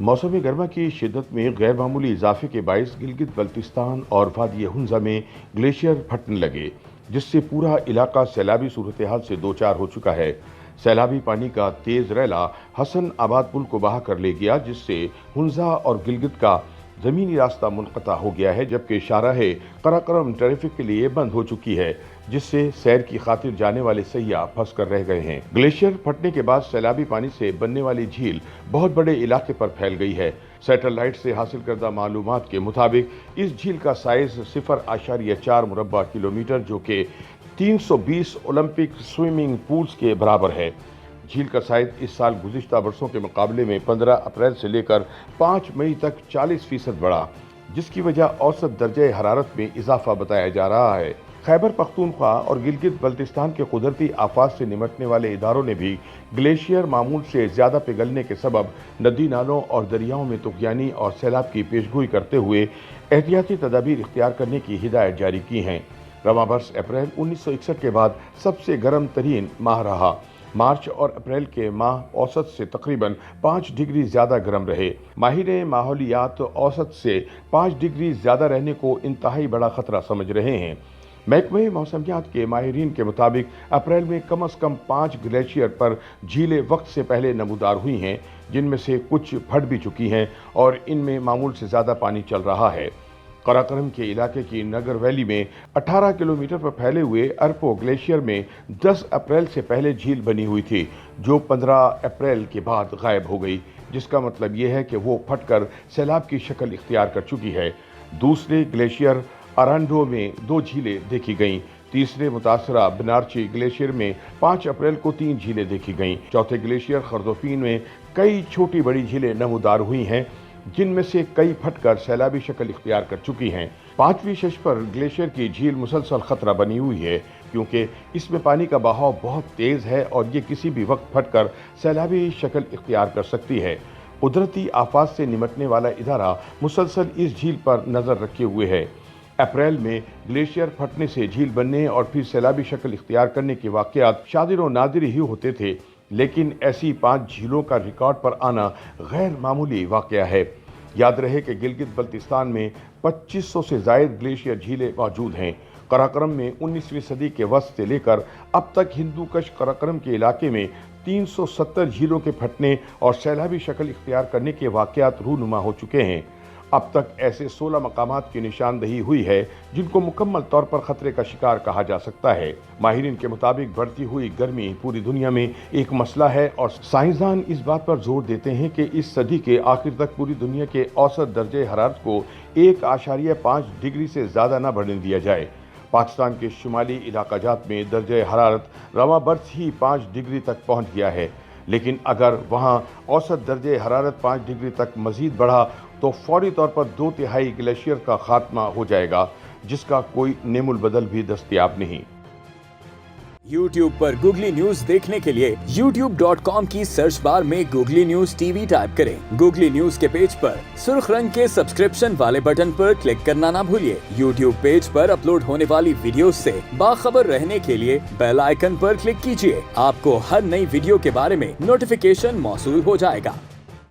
मौसम गर्मा की शिद्दत में गैर मामूली इजाफे के बायस गिलगित बल्तिस्तान और वादी हुंजा में ग्लेशियर फटने लगे, जिससे पूरा इलाका सैलाबी सूरत हाल से दो चार हो चुका है। सैलाबी पानी का तेज रैला हसन आबाद पुल को बहा कर ले गया, जिससे हुंजा और गिलगित का जमीनी रास्ता मुनक़ता हो गया है, जबकि शाहराहे कराकरम ट्रैफिक के लिए बंद हो चुकी है, जिससे सैर की खातिर जाने वाले सैयाह फंस कर रह गए हैं। ग्लेशियर फटने के बाद सैलाबी पानी से बनने वाली झील बहुत बड़े इलाके पर फैल गई है। सैटेलाइट से हासिल करदा मालूमात के मुताबिक इस झील का साइज 0.4 मुरब्बा किलोमीटर, जो कि 320 ओलंपिक स्विमिंग पूल्स के बराबर है। झील का साइज इस साल गुज़िश्ता बरसों के मुकाबले में 15 अप्रैल से लेकर 5 मई तक 40% बढ़ा, जिसकी वजह औसत दर्जे हरारत में इजाफा बताया जा रहा है। खैबर पख्तूनख्वा और गिलगित बल्तिस्तान के कुदरती आफात से निमटने वाले इदारों ने भी ग्लेशियर मामूल से ज़्यादा पिघलने के सबब नदी नालों और दरियाओं में तुग़यानी और सैलाब की पेशगोई करते हुए एहतियाती तदाबीर इख्तियार करने की हिदायत जारी की हैं। रवां बरस अप्रैल 1961 के बाद सबसे गर्म तरीन माह रहा। मार्च और अप्रैल के माह औसत से तकरीबन 5 डिग्री ज़्यादा गर्म रहे। माहिर माहौलियात औसत से 5 डिग्री ज़्यादा रहने को इंतहाई बड़ा खतरा समझ रहे हैं। महकमे मौसमियात के माहिरीन के मुताबिक अप्रैल में कम से कम 5 ग्लेशियर पर झीलें वक्त से पहले नमूदार हुई हैं, जिनमें से कुछ फट भी चुकी हैं और इनमें मामूल से ज़्यादा पानी चल रहा है। कराकरम के इलाके की नगर वैली में 18 किलोमीटर पर फैले हुए अरपो ग्लेशियर में 10 अप्रैल से पहले झील बनी हुई थी, जो 15 अप्रैल के बाद गायब हो गई, जिसका मतलब ये है कि वो फटकर सैलाब की शक्ल इख्तियार कर चुकी है। दूसरे ग्लेशियर अरांडो में 2 झीलें देखी गईं। तीसरे मुतासरा बनारची ग्लेशियर में 5 अप्रैल को 3 झीलें देखी गईं। चौथे ग्लेशियर खरदोफीन में कई छोटी बड़ी झीलें नमूदार हुई हैं, जिनमें से कई फटकर सैलाबी शक्ल इख्तियार कर चुकी हैं। 5वीं शश पर ग्लेशियर की झील मुसलसल खतरा बनी हुई है, क्योंकि इसमें पानी का बहाव बहुत तेज है और ये किसी भी वक्त फटकर सैलाबी शक्ल इख्तियार कर सकती है। कुदरती आफात से निमटने वाला इदारा मुसलसल इस झील पर नजर रखे हुए है। अप्रैल में ग्लेशियर फटने से झील बनने और फिर सैलाबी शक्ल इख्तियार करने के वाक़यात शादिर व नादिर ही होते थे, लेकिन ऐसी 5 झीलों का रिकॉर्ड पर आना गैर मामूली वाक़या है। याद रहे कि गिलगित बल्तिस्तान में 2500 से ज़ायद ग्लेशियर झीलें मौजूद हैं। कराकरम में 19वीं सदी के वस्त से लेकर अब तक हिंदू कश कराकरम के इलाके में 370 झीलों के फटने और सैलाबी शक्ल इख्तियार करने के वाक़यात रूनुमा हो चुके हैं। अब तक ऐसे 16 मकामात की निशानदही हुई है, जिनको मुकम्मल तौर पर खतरे का शिकार कहा जा सकता है। माहिरीन के मुताबिक बढ़ती हुई गर्मी पूरी दुनिया में एक मसला है और साइंसदान इस बात पर जोर देते हैं कि इस सदी के आखिर तक पूरी दुनिया के औसत दर्जे हरारत को 1.5 डिग्री से ज़्यादा न बढ़ने दिया जाए। पाकिस्तान के शुमाली इलाकाजात में दर्जे हरारत रवां बरस ही 5 डिग्री तक पहुँच गया है, लेकिन अगर वहाँ औसत दर्जे हरारत 5 डिग्री तक मज़ीद बढ़ा तो फौरी तौर पर 2/3 ग्लेशियर का खात्मा हो जाएगा, जिसका कोई नेमुल बदल भी दस्तयाब नहीं। YouTube पर गूगली न्यूज देखने के लिए youtube.com की सर्च बार में गूगली न्यूज टीवी टाइप करें। गूगली न्यूज के पेज पर सुर्ख रंग के सब्सक्रिप्शन वाले बटन पर क्लिक करना ना भूलिए। YouTube पेज पर अपलोड होने वाली वीडियोस से बाखबर रहने के लिए बेल आइकन पर क्लिक कीजिए। आपको हर नई वीडियो के बारे में नोटिफिकेशन मौसूल हो जाएगा।